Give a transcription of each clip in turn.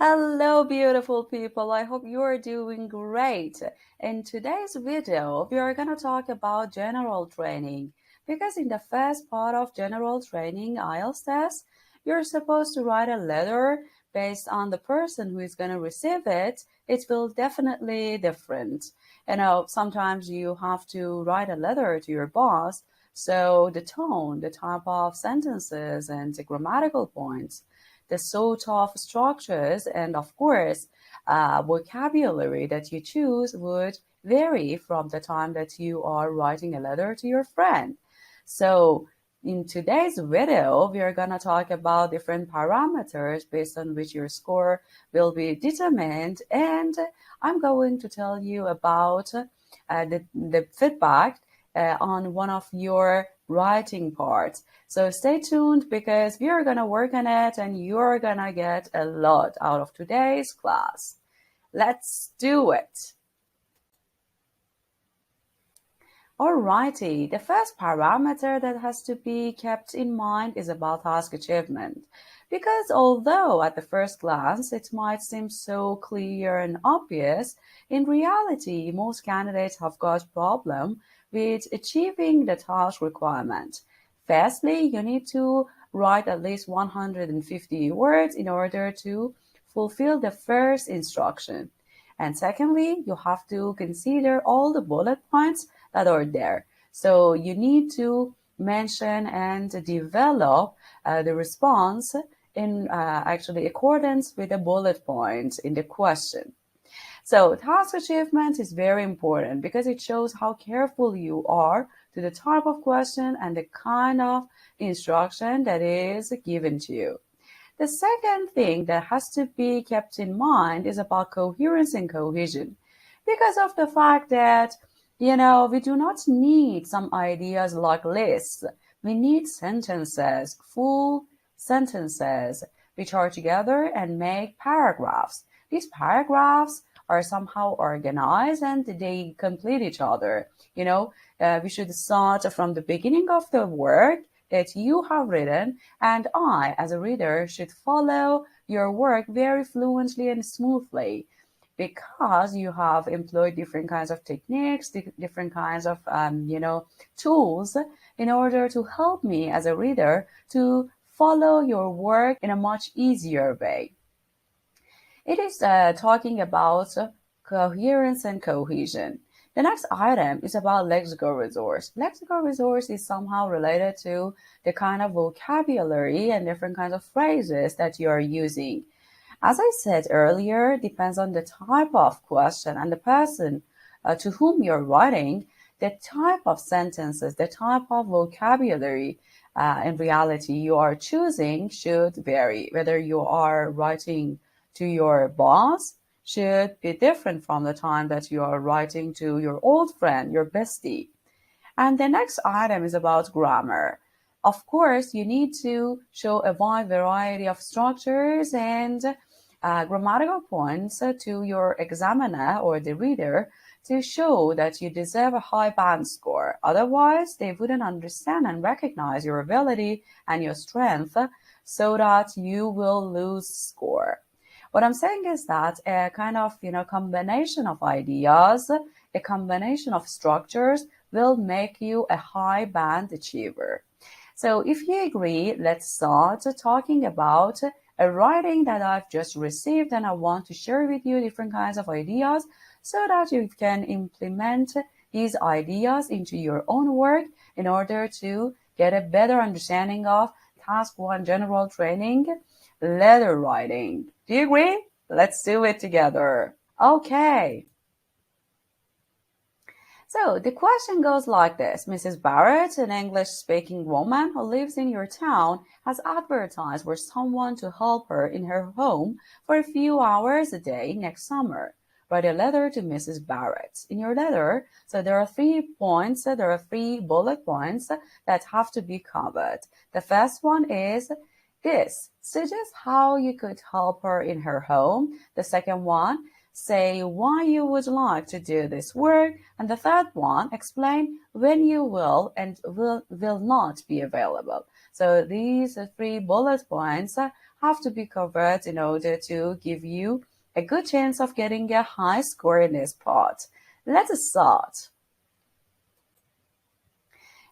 Hello, beautiful people. I hope you are doing great. In today's video, we are going to talk about general training because in the first part of general training, IELTS test, you're supposed to write a letter based on the person who is going to receive it. It will definitely different. Sometimes you have to write a letter to your boss. So the tone, the type of sentences and the grammatical points, the sort of structures and of course vocabulary that you choose would vary from the time that you are writing a letter to your friend. So in today's video, we are going to talk about different parameters based on which your score will be determined, and I'm going to tell you about the feedback on one of your writing parts. So stay tuned because we are going to work on it and you're going to get a lot out of today's class. Let's do it. Alrighty, the first parameter that has to be kept in mind is about task achievement. Because although at the first glance it might seem so clear and obvious, in reality most candidates have got problem with achieving the task requirement. Firstly, you need to write at least 150 words in order to fulfill the first instruction. And secondly, you have to consider all the bullet points that are there. So you need to mention and develop the response in actually accordance with the bullet points in the question. So task achievement is very important because it shows how careful you are to the type of question and the kind of instruction that is given to you. The second thing that has to be kept in mind is about coherence and cohesion, because of the fact that, we do not need some ideas like lists. We need sentences, full sentences, which are together and make paragraphs. These paragraphs are somehow organized and they complete each other. We should start from the beginning of the work that you have written, and I, as a reader, should follow your work very fluently and smoothly because you have employed different kinds of techniques, different kinds of, tools in order to help me as a reader to follow your work in a much easier way. It is talking about coherence and cohesion. The next item is about lexical resource. Lexical resource is somehow related to the kind of vocabulary and different kinds of phrases that you are using. As I said earlier, depends on the type of question and the person to whom you're writing, the type of sentences, the type of vocabulary in reality you are choosing should vary. Whether you are writing to your boss should be different from the time that you are writing to your old friend, your bestie. And the next item is about grammar. Of course, you need to show a wide variety of structures and grammatical points to your examiner or the reader to show that you deserve a high band score. Otherwise, they wouldn't understand and recognize your ability and your strength, so that you will lose score. What I'm saying is that a kind of, combination of ideas, a combination of structures will make you a high band achiever. So if you agree, let's start talking about a writing that I've just received, and I want to share with you different kinds of ideas so that you can implement these ideas into your own work in order to get a better understanding of Task 1 General Training, letter writing. Do you agree? Let's do it together. Okay. So the question goes like this. Mrs. Barrett, an English-speaking woman who lives in your town, has advertised for someone to help her in her home for a few hours a day next summer. Write a letter to Mrs. Barrett. In your letter, so there are 3 points, there are 3 bullet points that have to be covered. The first one is this: suggest how you could help her in her home. The second one, say why you would like to do this work. And the third one, explain when you will and will not be available. So these 3 bullet points have to be covered in order to give you a good chance of getting a high score in this part. Let us start.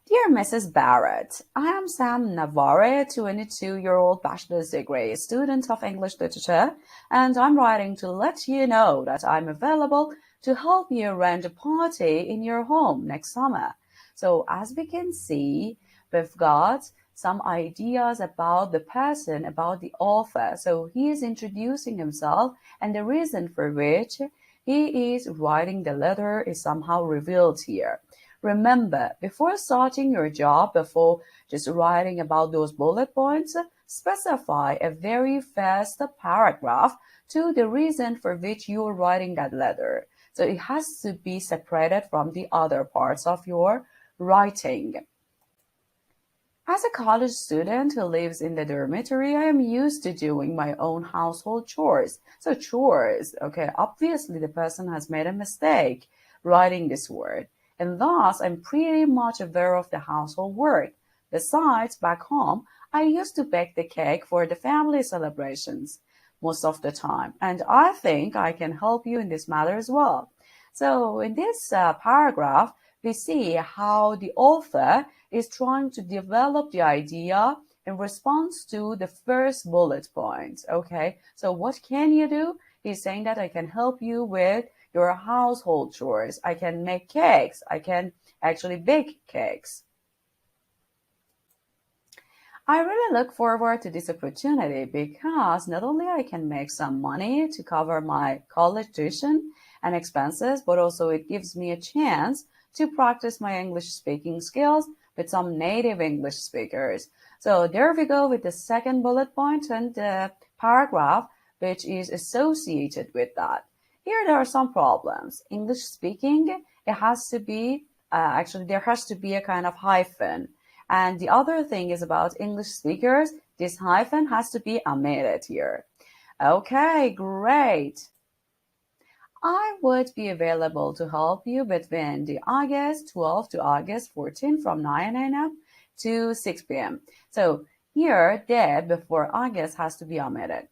Dear Mrs Barrett, I am Sam Navari, a 22-year-old bachelor's degree student of English literature, and I'm writing to let you know that I'm available to help you arrange a party in your home next summer. So as we can see, we've got some ideas about the person, about the author. So he is introducing himself, and the reason for which he is writing the letter is somehow revealed here. Remember, before starting your job, before just writing about those bullet points, specify a very fast paragraph to the reason for which you are writing that letter. So it has to be separated from the other parts of your writing. As a college student who lives in the dormitory, I am used to doing my own household chores. So chores, okay, obviously the person has made a mistake writing this word. And thus, I'm pretty much aware of the household work. Besides, back home, I used to bake the cake for the family celebrations most of the time. And I think I can help you in this matter as well. So in this paragraph, we see how the author is trying to develop the idea in response to the first bullet point. Okay, so what can you do? He's saying that I can help you with your household chores. I can make cakes. I can actually bake cakes. I really look forward to this opportunity because not only I can make some money to cover my college tuition and expenses, but also it gives me a chance to practice my English speaking skills with some native English speakers. So there we go with the second bullet point and the paragraph which is associated with that. Here there are some problems. English speaking, it has to be, there has to be a kind of hyphen. And the other thing is about English speakers, this hyphen has to be omitted here. Okay, great. I would be available to help you between the August 12 to August 14 from 9 a.m. to 6 p.m. So here, the before August has to be omitted,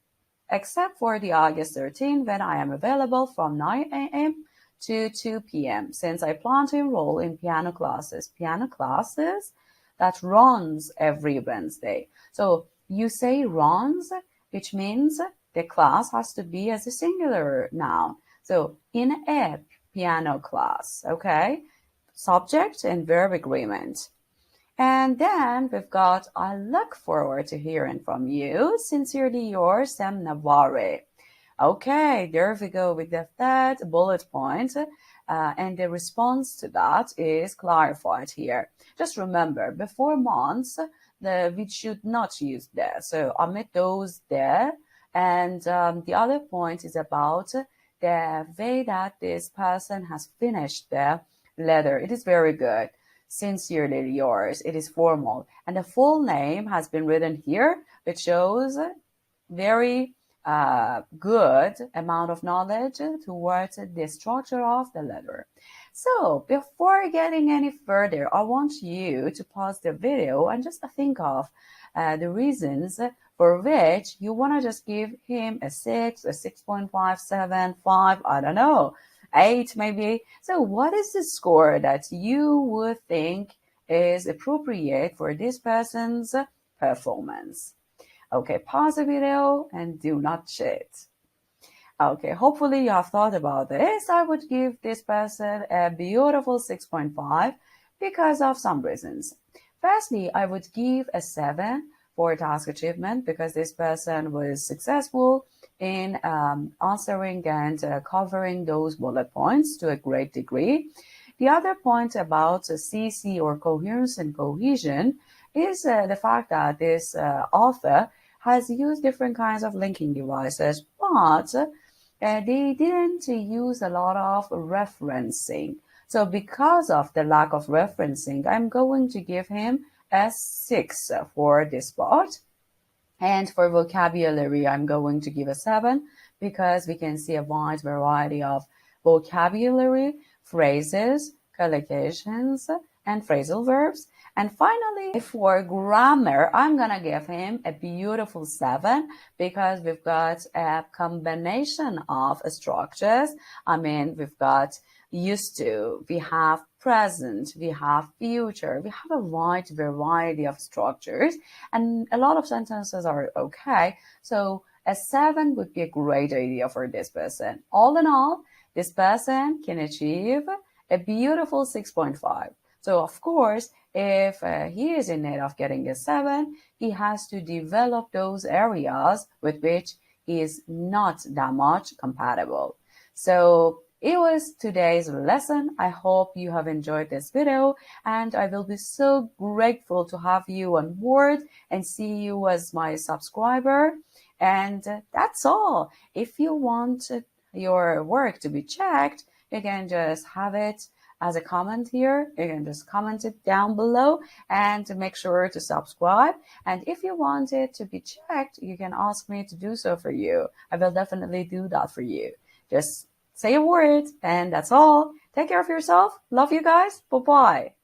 except for the August 13 when I am available from 9 a.m. to 2 p.m. since I plan to enroll in piano classes. Piano classes that runs every Wednesday. So you say runs, which means the class has to be as a singular noun. So in a piano class, okay? Subject and verb agreement. And then we've got, I look forward to hearing from you. Sincerely yours, Sam Navari. Okay, there we go with the third bullet point. And the response to that is clarified here. Just remember, before months, we should not use there. So omit those there. And the other point is about the way that this person has finished the letter. It is very good. Sincerely yours. It is formal. And the full name has been written here, which shows very good amount of knowledge towards the structure of the letter. So before getting any further, I want you to pause the video and just think of the reasons for which you want to just give him a 6, a 6.5, 7, 5, I don't know, 8 maybe. So what is the score that you would think is appropriate for this person's performance? Okay, pause the video and do not cheat. Okay, hopefully you have thought about this. I would give this person a beautiful 6.5 because of some reasons. Firstly, I would give a 7 for task achievement because this person was successful in answering and covering those bullet points to a great degree. The other point about CC or coherence and cohesion is the fact that this author has used different kinds of linking devices, but they didn't use a lot of referencing. So because of the lack of referencing, I'm going to give him a 6 for this part. And for vocabulary, I'm going to give a 7 because we can see a wide variety of vocabulary, phrases, collocations, and phrasal verbs. And finally, for grammar, I'm gonna give him a beautiful 7 because we've got a combination of structures. I mean, we've got used to, we have present, we have future, we have a wide variety of structures, and a lot of sentences are okay. So a 7 would be a great idea for this person. All in all, this person can achieve a beautiful 6.5. So of course, if he is in need of getting a 7, he has to develop those areas with which he is not that much compatible. So it was today's lesson. I hope you have enjoyed this video, and I will be so grateful to have you on board and see you as my subscriber. And that's all. If you want your work to be checked, you can just have it as a comment here. You can just comment it down below and make sure to subscribe. And if you want it to be checked, you can ask me to do so for you. I will definitely do that for you. Just say a word, and that's all. Take care of yourself. Love you guys. Bye-bye.